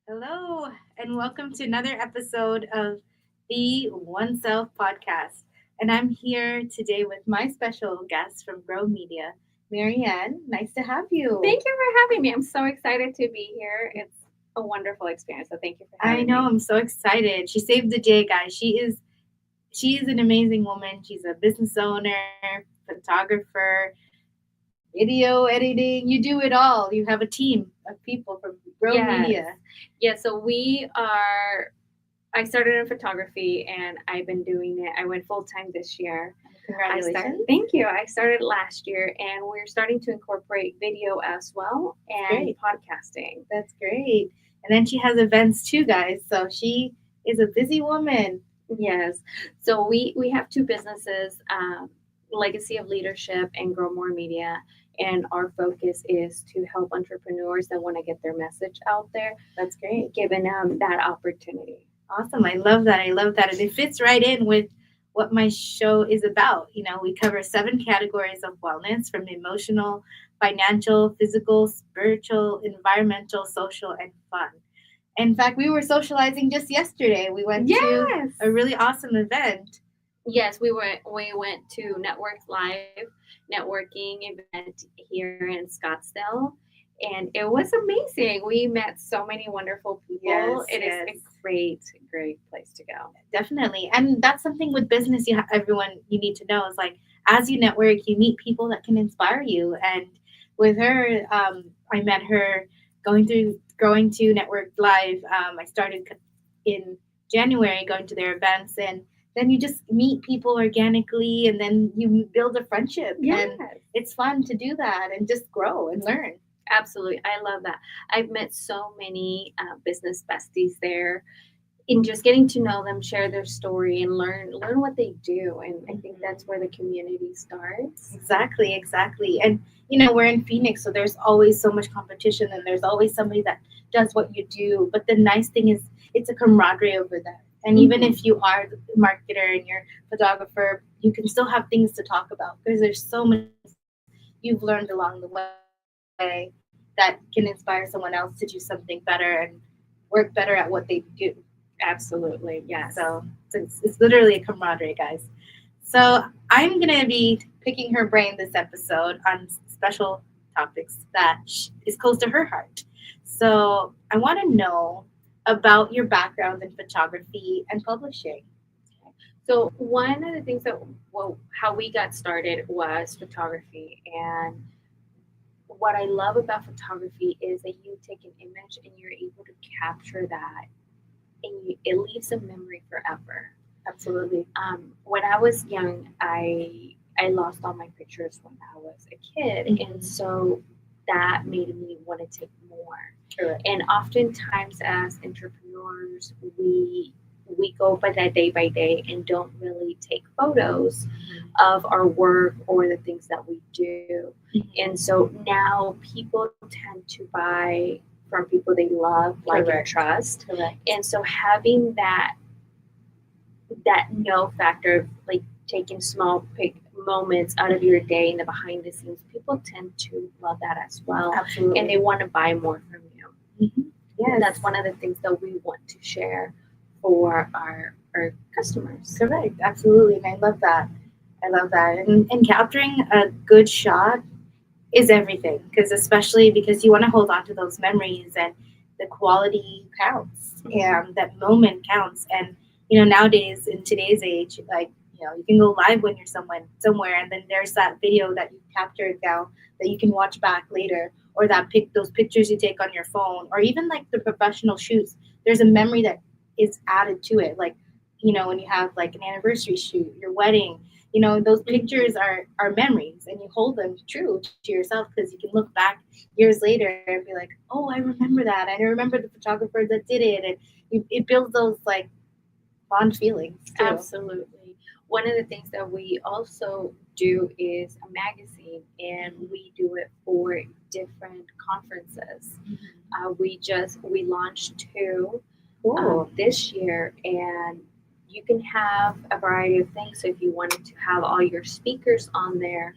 Hello, and welcome to another episode of the One Self podcast. And I'm here today with my special guest from Grow Media, Marianne. Nice to have you. Thank you for having me. I'm so excited to be here. It's a wonderful experience. So thank you for I having know, me. I'm so excited. She saved the day, guys. She is an amazing woman. She's a business owner, photographer, video editing. You do it all. You have a team of people from Grow Yes. Media. Yeah, so I started in photography and I've been doing it. I went full time this year. Congratulations. Thank you. I started last year and we're starting to incorporate video as well and Great. podcasting. That's great. And then she has events too, guys. So she is a busy woman. Yes. So we have two businesses, Legacy of Leadership and Grow More Media. And our focus is to help entrepreneurs that want to get their message out there, That's great. giving them that opportunity. Awesome. I love that. I love that. And it fits right in with what my show is about. We cover 7 categories of wellness from emotional, financial, physical, spiritual, environmental, social, and fun. In fact, we were socializing just yesterday. We went to Yes. a really awesome event. Yes, we went to Network Live networking event here in Scottsdale, and it was amazing. We met so many wonderful people. Yes, It is yes. a great place to go. Definitely. And that's something with business everyone you need to know is like as you network, you meet people that can inspire you. And with her, I met her going to Network Live. I started in January going to their events, and then you just meet people organically, and then you build a friendship. Yes. And it's fun to do that and just grow and learn. Absolutely. I love that. I've met so many business besties there. In just getting to know them, share their story, and learn what they do. And I think that's where the community starts. Exactly. And we're in Phoenix, so there's always so much competition, and there's always somebody that does what you do. But the nice thing is, it's a camaraderie over there. And even Mhm. if you are the marketer and you're a photographer, you can still have things to talk about because there's so many things you've learned along the way that can inspire someone else to do something better and work better at what they do. Absolutely. Yes. So it's literally a camaraderie, guys. So I'm going to be picking her brain this episode on special topics that is close to her heart. So I want to know about your background in photography and publishing. So one of the things how we got started was photography, and what I love about photography is that you take an image and you're able to capture that, and it leaves a memory forever. Absolutely. When I was young, I lost all my pictures when I was a kid, Mhm. and so that made me want to take more. Correct. And oftentimes, as entrepreneurs, we go by that day by day and don't really take photos of our work or the things that we do. And so now people tend to buy from people they love, like, and Correct. trust. Correct. And so having that no factor of like taking small moments out of your day in the behind the scenes, people tend to love that as well, Absolutely. and they want to buy more from you. Mhm. Yes. And that's one of the things that we want to share for our customers. Correct. Absolutely. And I love that. And capturing a good shot is everything because especially because you want to hold on to those memories and the quality counts and that moment counts. And nowadays in today's age, like you can go live when you're somewhere, and then there's that video that you captured now that you can watch back later, or those pictures you take on your phone, or even like the professional shoots. There's a memory that is added to it, like when you have like an anniversary shoot, your wedding. Those pictures are memories, and you hold them true to yourself because you can look back years later and be like, oh, I remember that. I remember the photographer that did it. And it builds those like fond feelings too. Absolutely. One of the things that we also do is a magazine, and we do it for different conferences. We launched two Cool. this year, and you can have a variety of things. So if you wanted to have all your speakers on there,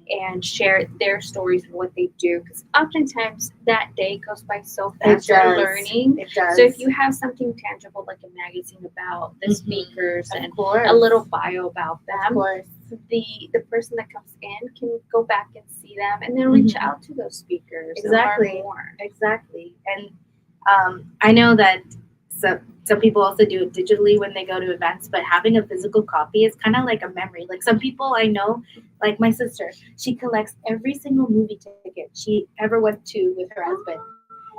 and share their stories and what they do. Because oftentimes that day goes by so It fast. You're does. learning. It does. So if you have something tangible like a magazine about the Mhm. speakers Of and course. a little bio about Of them, course. the person that comes in can go back and see them and then reach Mhm. out to those speakers Exactly. and learn more. Exactly. And I know that some people also do it digitally when they go to events, but having a physical copy is kind of like a memory. Like some people I know, like my sister, she collects every single movie ticket she ever went to with her husband.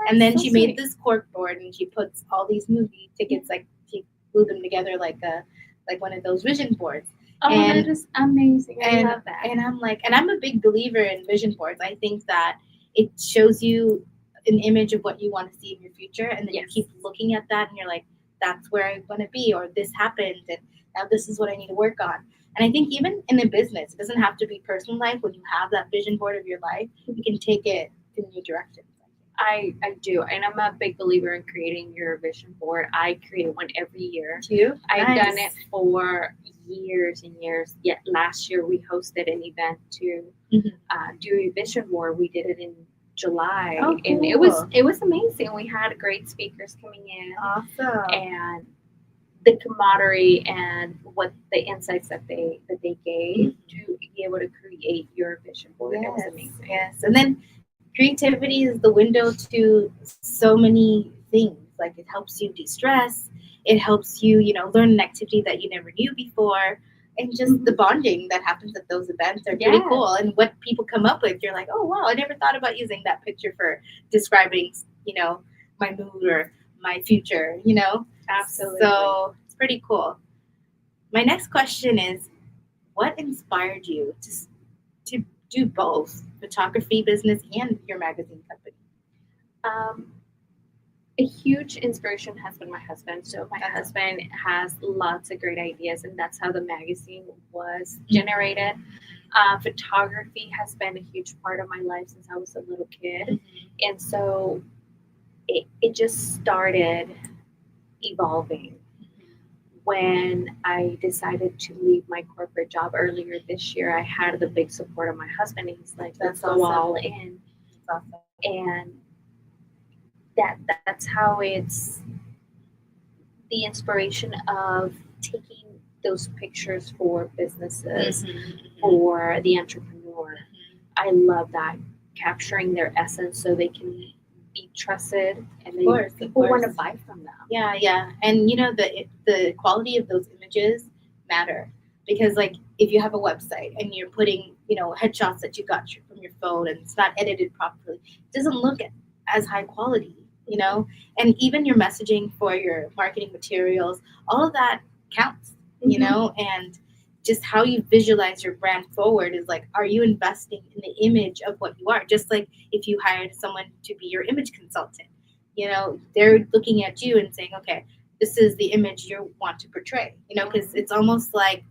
And then she made this cork board and she puts all these movie tickets, like she glued them together like one of those vision boards. Oh, And that is amazing. I and love that. and I'm like, and I'm a big believer in vision boards. I think that it shows you an image of what you want to see in your future, and then you Yes. keep looking at that, and you're like, that's where I want to be, or this happened, and now this is what I need to work on. And I think even in a business, it doesn't have to be personal life. When you have that vision board of your life, you can take it in new directions. I do, and I'm a big believer in creating your vision board. I create one every year. Do you? I've Nice. done it for years and years. Yet last year we hosted an event to Mhm. do a vision board. We did it in July, Oh, and cool. it was amazing. We had great speakers coming in, Awesome. and the camaraderie and what the insights that they gave to be able to create your vision board. It was amazing. Yes. And then creativity is the window to so many things. Like it helps you de-stress. It helps you, learn an activity that you never knew before. And just the bonding that happens at those events are pretty Yes. cool. And what people come up with, you're like, oh wow, I never thought about using that picture for describing, my mood or my future, Absolutely. So it's pretty cool. My next question is, what inspired you to do both photography business and your magazine company? Um, a huge inspiration has been my husband. So my husband has lots of great ideas, and that's how the magazine was generated. Photography has been a huge part of my life since I was a little kid, and so it just started evolving when I decided to leave my corporate job earlier this year. I had the big support of my husband, and he's like, let's go all in. That's awesome. And that's how it's the inspiration of taking those pictures for businesses, for the entrepreneur. I love that, capturing their essence so they can be trusted and people want to buy from them. Yeah. And the quality of those images matter, because like if you have a website and you're putting headshots that you got from your phone and it's not edited properly, it doesn't look as high quality. And even your messaging for your marketing materials, all of that counts. And just how you visualize your brand forward is like, are you investing in the image of what you are? Just like if you hired someone to be your image consultant, they're looking at you and saying, okay, this is the image you want to portray, because it's almost like,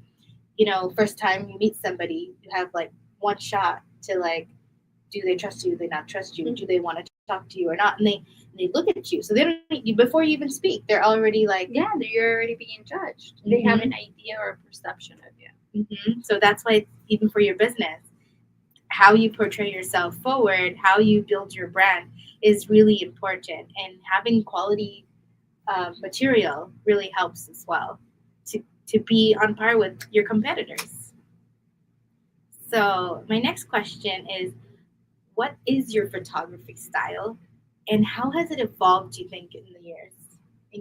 first time you meet somebody, you have like one shot to like, do they trust you? Do they not trust you? Do they want to talk to you or not? And they look at you. So they don't, before you even speak, they're already like, you're already being judged. They have an idea or a perception of you. So that's why even for your business, how you portray yourself forward, how you build your brand is really important. And having quality material really helps as well to be on par with your competitors. So my next question is, what is your photography style, and how has it evolved, do you think, in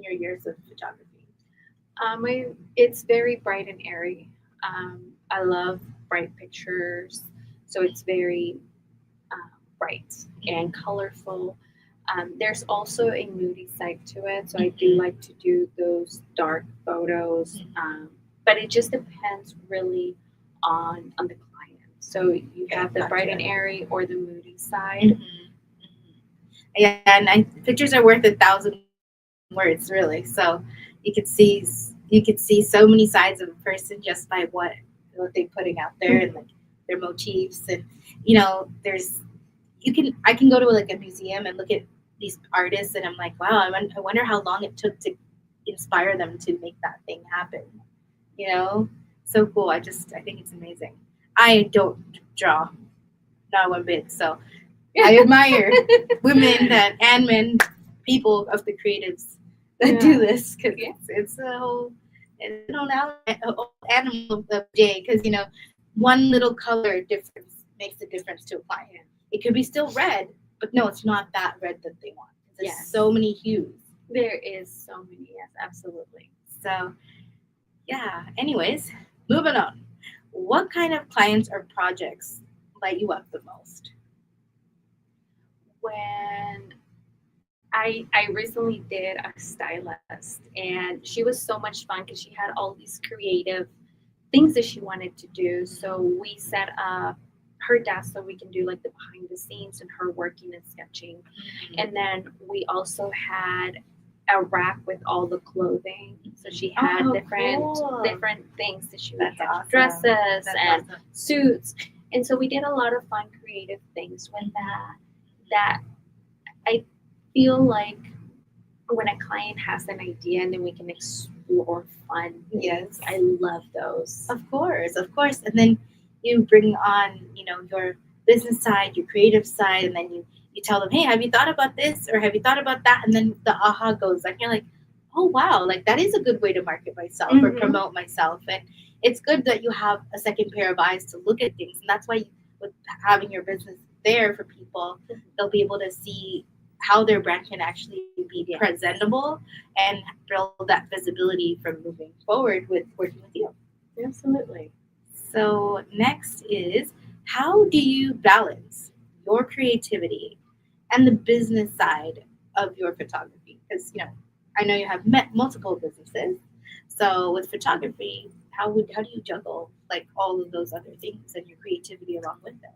your years of photography? It's very bright and airy. I love bright pictures, so it's very bright and colorful. There's also a moody side to it, so I do like to do those dark photos, but it just depends really on the client. So you have the bright and airy or the moody side. Yeah, and pictures are worth 1,000 words, really. So you could see so many sides of a person just by what they're putting out there, and like their motifs, and there's I can go to like a museum and look at these artists, and I'm like, wow, I wonder how long it took to inspire them to make that thing happen. So cool. I think it's amazing. I don't draw. not one bit. So I admire women that and men, people of the creatives that do this because it's a whole it's an old animal of the day because one little color difference makes a difference to a client. It could be still red, but no, it's not that red that they want. There's so many hues. There is so many, yes, absolutely. So yeah. Anyways, moving on. What kind of clients or projects light you up the most? When I recently did a stylist, and she was so much fun because she had all these creative things that she wanted to do. So we set up her desk so we can do like the behind the scenes and her working and sketching. And then we also had a rack with all the clothing. So she had different things that she would have, awesome. dresses That's and awesome. suits. And so we did a lot of fun creative things with that I feel like when a client has an idea and then we can explore fun things, Yes. I love those. Of course. And then you bring on, your business side, your creative side, and then you tell them, hey, have you thought about this or have you thought about that? And then the aha goes like you're like, oh wow, like that is a good way to market myself or promote myself. And it's good that you have a second pair of eyes to look at things. And that's why with having your business there for people, they'll be able to see how their brand can actually be presentable and build that visibility from moving forward with working with you. Absolutely. So next is, how do you balance your creativity and the business side of your photography? Because I know you have met multiple businesses. So with photography, how do you juggle like all of those other things and your creativity along with it?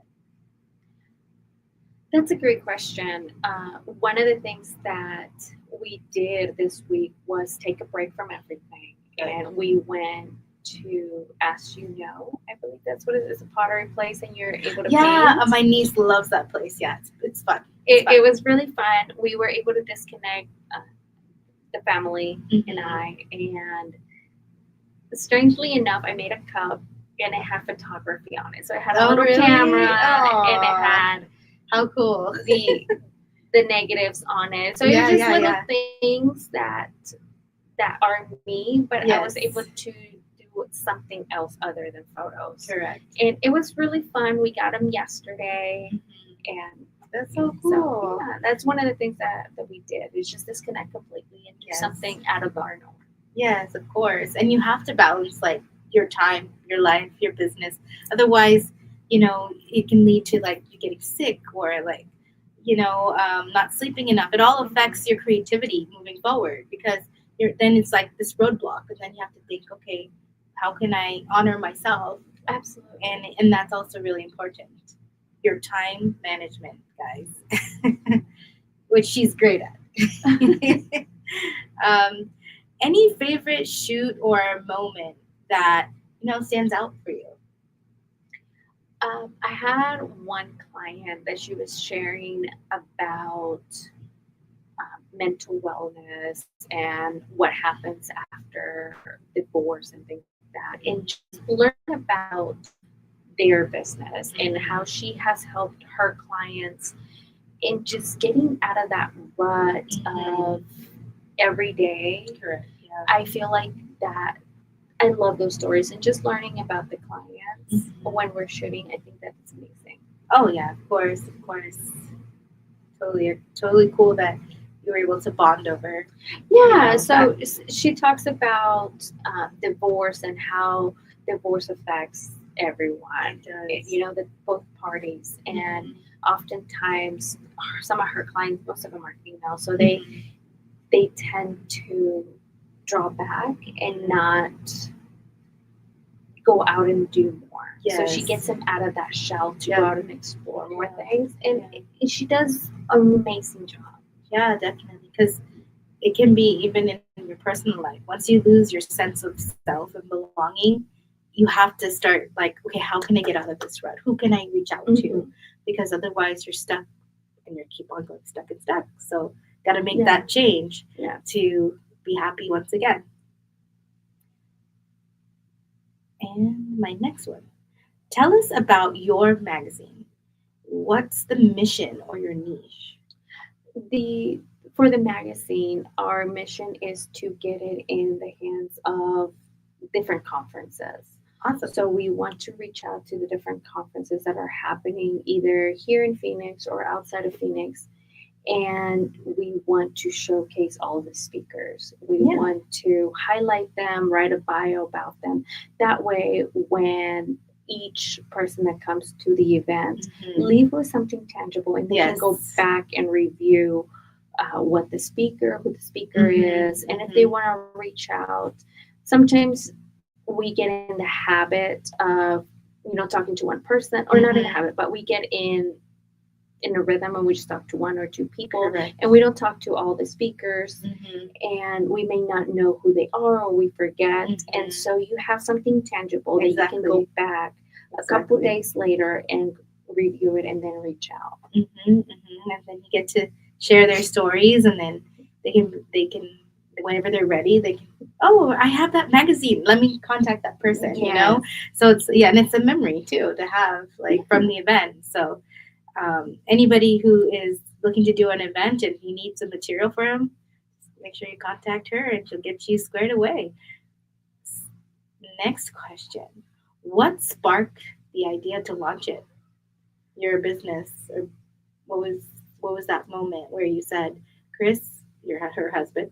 That's a great question. One of the things that we did this week was take a break from everything, and we went to As You Know. I believe that's what it is, a pottery place, and you're able to paint. My niece loves that place. Yeah, it's fun. It was really fun. We were able to disconnect the family and I, and strangely enough, I made a cup and it had photography on it. So it had a little camera and it had how cool the negatives on it. So it was just little things that are me, but I was able to do something else other than photos. Correct. And it was really fun. We got them yesterday, and that's so cool. So, that's one of the things that we did, is just disconnect completely and do something out of our norm. Yes, of course. And you have to balance like your time, your life, your business. Otherwise, it can lead to like you getting sick or like, not sleeping enough. It all affects your creativity moving forward because then it's like this roadblock. And then you have to think, okay, how can I honor myself? Absolutely. And that's also really important. Your time management, guys, which she's great at. Any favorite shoot or moment that stands out for you? I had one client that she was sharing about mental wellness and what happens after divorce and things like that, and just learn about their business and how she has helped her clients in just getting out of that rut of every day. Correct. Yeah. I feel like that I love those stories, and just learning about the clients when we're shooting, I think that's amazing. Oh yeah, of course. Totally cool that you were able to bond over. Yeah, so she talks about divorce and how divorce affects everyone, both parties, and oftentimes some of her clients, most of them are female, so they tend to draw back and not go out and do more. Yes. So she gets them out of that shell to go out and explore more things, and she does an amazing job. Yeah, definitely, because it can be even in your personal life. Once you lose your sense of self and belonging, you have to start like, okay, how can I get out of this rut? Who can I reach out to? Because otherwise you're stuck and you keep on going stuck and stuck. So got to make that change to be happy once again. And my next one. Tell us about your magazine. What's the mission or your niche? For the magazine, our mission is to get it in the hands of different conferences. Awesome. So we want to reach out to the different conferences that are happening either here in Phoenix or outside of Phoenix. And we want to showcase all the speakers. We want to highlight them, write a bio about them. That way, when each person that comes to the event leave with something tangible, and they can go back and review who the speaker is, and if they want to reach out. Sometimes we get in the habit of talking to one person, or not in the habit, but we get in a rhythm and we just talk to one or two people. Correct. And we don't talk to all the speakers, and we may not know who they are, or we forget. And so you have something tangible that you can go back a couple days later and review it and then reach out. And then you get to share their stories, and then they can whenever they're ready, they can, oh, I have that magazine, let me contact that person. So it's and it's a memory too to have, like, from the event. So anybody who is looking to do an event and you need some material for them, make sure you contact her and she'll get you squared away. Next question. What sparked the idea to launch it? Your business, or what was that moment where you said, Chris, you're her husband,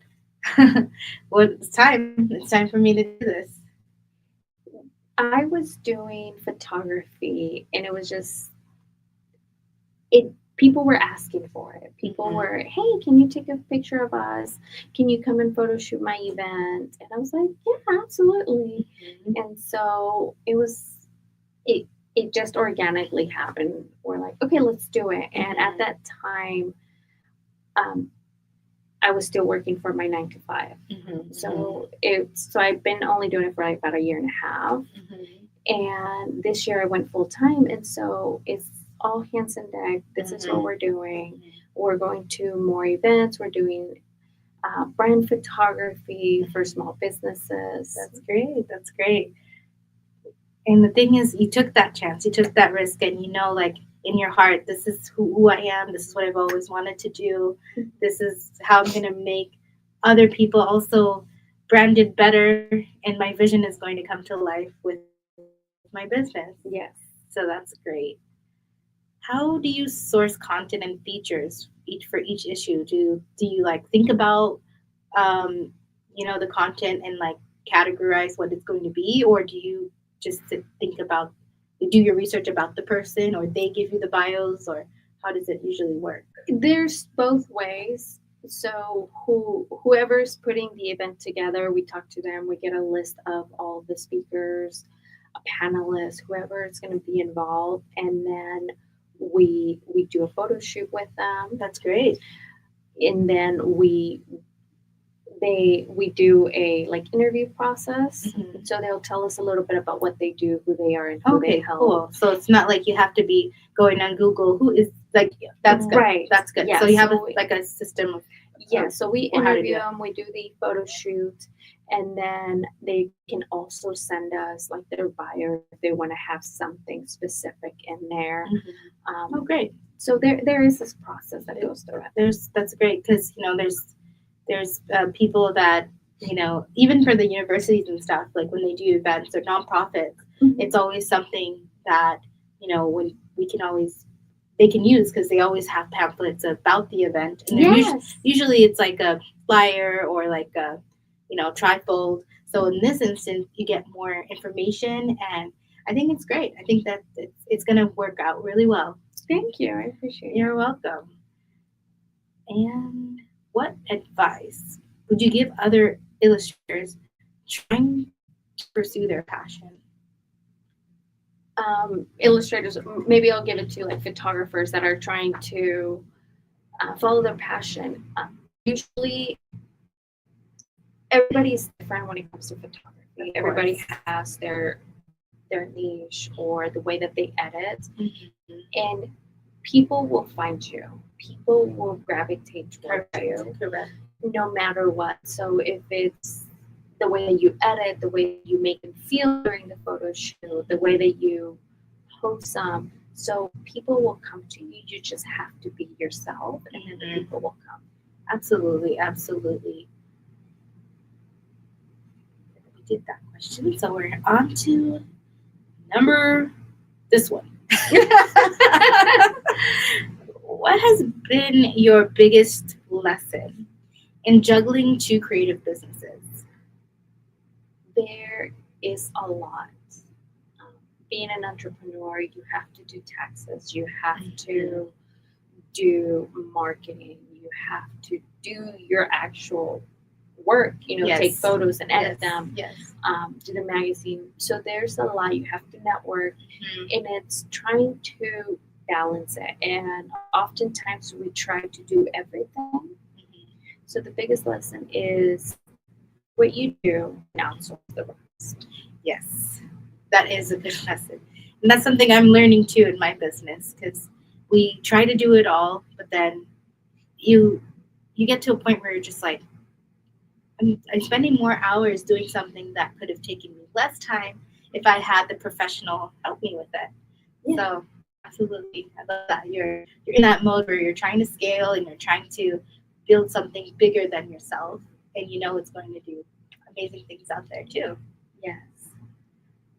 well, it's time for me to do this? I was doing photography, and it was just people were asking for it. People were, hey, can you take a picture of us? Can you come and photo shoot my event? And I was like, yeah, absolutely. And so it just organically happened. We're like, okay, let's do it. And at that time, I was still working for my 9-to-5. So I've been only doing it for like about a year and a half. And this year I went full time. And so it's all hands on deck. This is what we're doing. We're going to more events. We're doing brand photography for small businesses. That's great. And the thing is, you took that chance, you took that risk, and like, in your heart, this is who I am, this is what I've always wanted to do, this is how I'm going to make other people also branded better, and my vision is going to come to life with my business. Yes. So that's great. How do you source content and features for each issue? Do you like think about the content and like categorize what it's going to be, or do you just do your research about the person, or they give you the bios, or how does it usually work? There's both ways. So whoever's putting the event together, we talk to them, we get a list of all the speakers, panelists, whoever is going to be involved, and then we do a photo shoot with them. That's great. And then we do a interview process. So they'll tell us a little bit about what they do, who they are, and who they help. Cool. So it's not like you have to be going on Google. Who is that's good. Right. That's good. Yeah, so you have a system of. Yeah. So we interview them. We do the photo shoot, and then they can also send us their bio if they want to have something specific in there. Great. So there is this process that goes through it. That's great, because there's people that, even for the universities and stuff, like when they do events or nonprofits, it's always something that, when they can use, because they always have pamphlets about the event. And usually it's like a flyer or like a, trifold. So in this instance, you get more information, and I think it's great. I think that it's going to work out really well. Thank you. I appreciate it. You're welcome. And what advice would you give other illustrators trying to pursue their passion? Illustrators, maybe I'll give it to photographers that are trying to follow their passion. Usually, everybody's different when it comes to photography. Everybody has their niche or the way that they edit, and people will find you. People will gravitate towards you, no matter what. So if it's the way that you edit, the way you make them feel during the photo shoot, the way that you post them. So people will come to you. You just have to be yourself, and then the people will come. Absolutely, absolutely. We did that question, so we're on to number this one. What has been your biggest lesson in juggling two creative businesses? There is a lot. Um, Being an entrepreneur, you have to do taxes, you have to do marketing, you have to do your actual work, take Yes. photos and edit them, Yes. do the magazine. So there's a lot. You have to network, and it's trying to balance it. And oftentimes we try to do everything. So the biggest lesson is do what you do and outsource the rest. Yes, that is a good lesson. And that's something I'm learning too in my business because we try to do it all, but then you you get to a point where you're just like, I'm spending more hours doing something that could have taken me less time if I had the professional help me with it. Yeah. So absolutely, I love that you're in that mode where you're trying to scale and you're trying to build something bigger than yourself, and you know it's going to do amazing things out there too. Yes.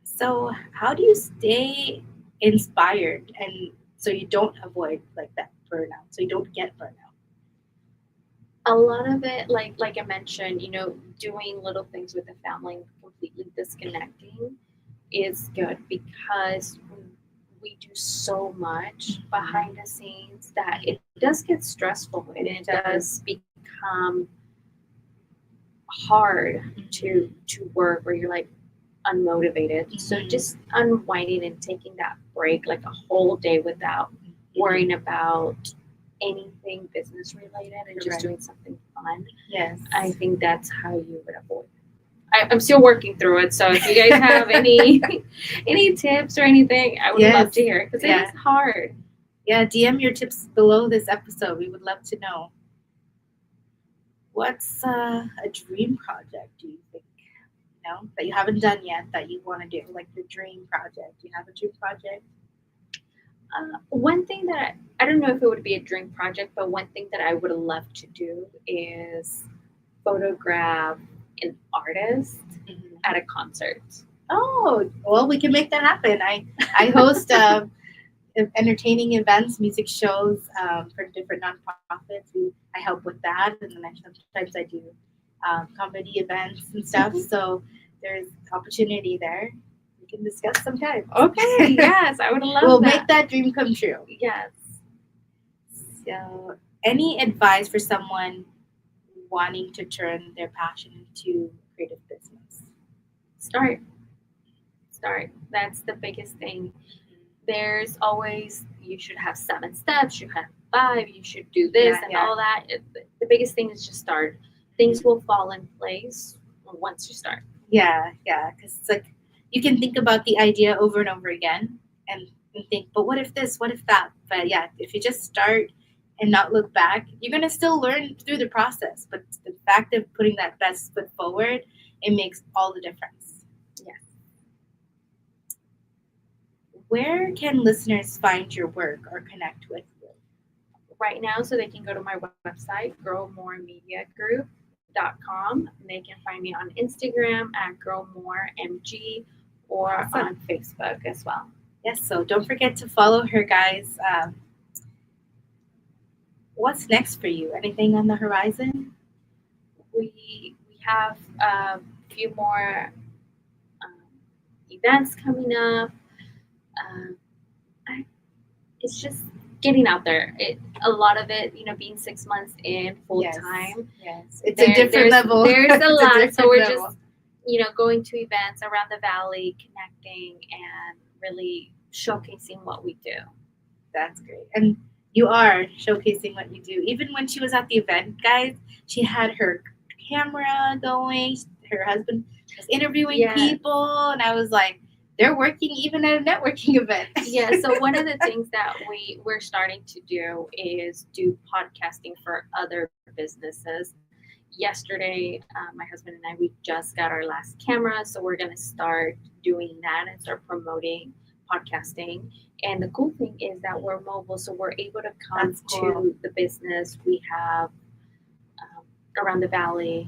So how do you stay inspired and so you don't avoid like that burnout, so you don't get burnout? A lot of it, like I mentioned, doing little things with the family and completely disconnecting is good because we do so much behind the scenes that it does get stressful and it does become hard to work where you're like unmotivated. So just unwinding and taking that break, like a whole day without worrying about anything business related and just doing something fun. Yes. I think that's how you would avoid it. I'm still working through it, so if you guys have any tips or anything, I would love to hear because it is hard. Yeah, DM your tips below this episode. We would love to know. What's a dream project do you think, that you haven't done yet that you want to do? Like your dream project. Do you have a dream project? One thing that I don't know if it would be a dream project, but one thing that I would love to do is photograph an artist at a concert. Oh, well, we can make that happen. I host entertaining events, music shows for different nonprofits. I help with that, and then sometimes I do comedy events and stuff. So there's opportunity there. We can discuss sometime. Okay, yes, I would love we'll that. make that dream come true. Yes. So, any advice for someone wanting to turn their passion into creative business? Start. That's the biggest thing. There's always, you should have 7 steps, you have 5, you should do this and all that. The biggest thing is just start. Things will fall in place once you start. Yeah, because it's like you can think about the idea over and over again and think, but what if this, what if that? But yeah, if you just start and not look back, you're going to still learn through the process. But the fact of putting that best foot forward, it makes all the difference. Yeah. Where can listeners find your work or connect with you? Right now, so they can go to my website, growmoremediagroup.com. They can find me on Instagram at growmoremg or on Facebook as well. Yes, so don't forget to follow her, guys. What's next for you? Anything on the horizon? We have a few more events coming up. It's just getting out there. A lot of it, being 6 months in full time. Yes, it's a different level. There's a lot, so we're just going to events around the valley, connecting, and really showcasing what we do. That's great, and you are showcasing what you do. Even when she was at the event, guys, she had her camera going. Her husband was interviewing people, and I was like, they're working even at a networking event. Yeah, so one of the things that we're starting to do is do podcasting for other businesses. Yesterday, my husband and I, we just got our last camera, so we're going to start doing that and start promoting podcasting. And the cool thing is that we're mobile, so we're able to come That's cool. to the business we have around the valley,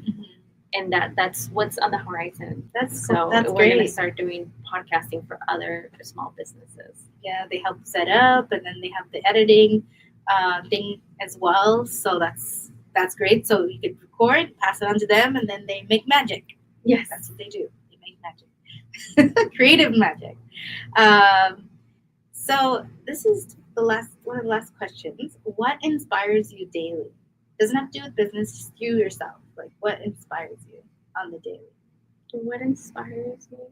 and that's what's on the horizon. That's So cool. That's we're going to great. start doing podcasting for other small businesses. Yeah, they help set up, and then they have the editing thing as well. So that's great. So you could record, pass it on to them, and then they make magic. Yes. That's what they do. They make magic, creative magic. So this is one of the last questions. What inspires you daily? Doesn't have to do with business, just you yourself. Like, what inspires you on the daily? What inspires me?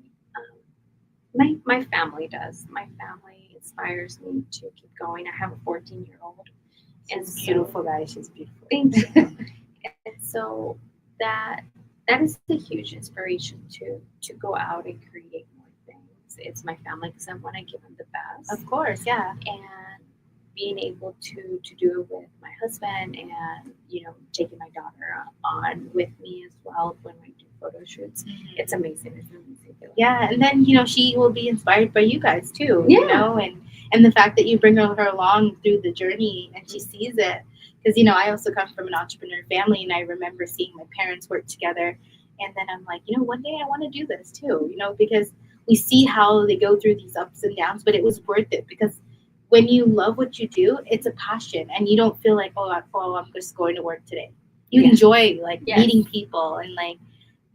My family does. My family inspires me to keep going. I have a 14-year-old. She's beautiful, guys. She's beautiful. Thank you. And so that is a huge inspiration to go out and create more things. It's my family because I want to give them the best. Of course, yeah. And being able to do it with my husband, and taking my daughter on with me as well when we do photo shoots. It's amazing. It's an amazing feeling. Yeah, and then she will be inspired by you guys too. Yeah. And the fact that you bring her along through the journey and she sees it, because I also come from an entrepreneur family, and I remember seeing my parents work together, and then I'm like, one day I want to do this too. Because we see how they go through these ups and downs, but it was worth it because when you love what you do, it's a passion, and you don't feel like, I'm just going to work today. You enjoy meeting people and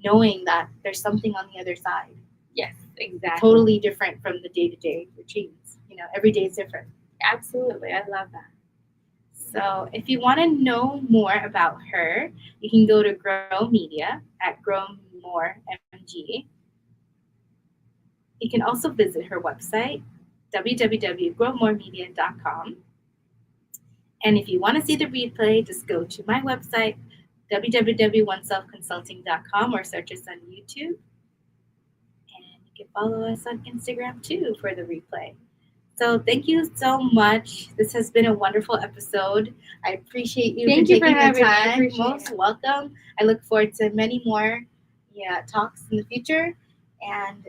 knowing that there's something on the other side. Yes, exactly. Totally different from the day-to-day routines. Every day is different. Absolutely. I love that. So if you want to know more about her, you can go to Grow Media at Grow More MG. You can also visit her website, www.growmoremedia.com. And if you want to see the replay, just go to my website, www.oneselfconsulting.com, or search us on YouTube. And you can follow us on Instagram too for the replay. So thank you so much. This has been a wonderful episode. I appreciate you for taking the time. Most welcome. I look forward to many more talks in the future and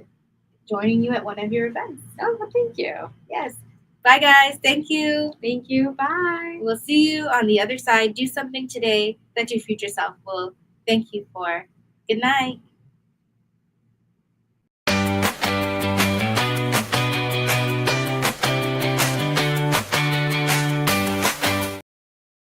joining you at one of your events. Oh, well, thank you. Yes. Bye, guys. Thank you. Thank you. Bye. We'll see you on the other side. Do something today that your future self will thank you for. Good night.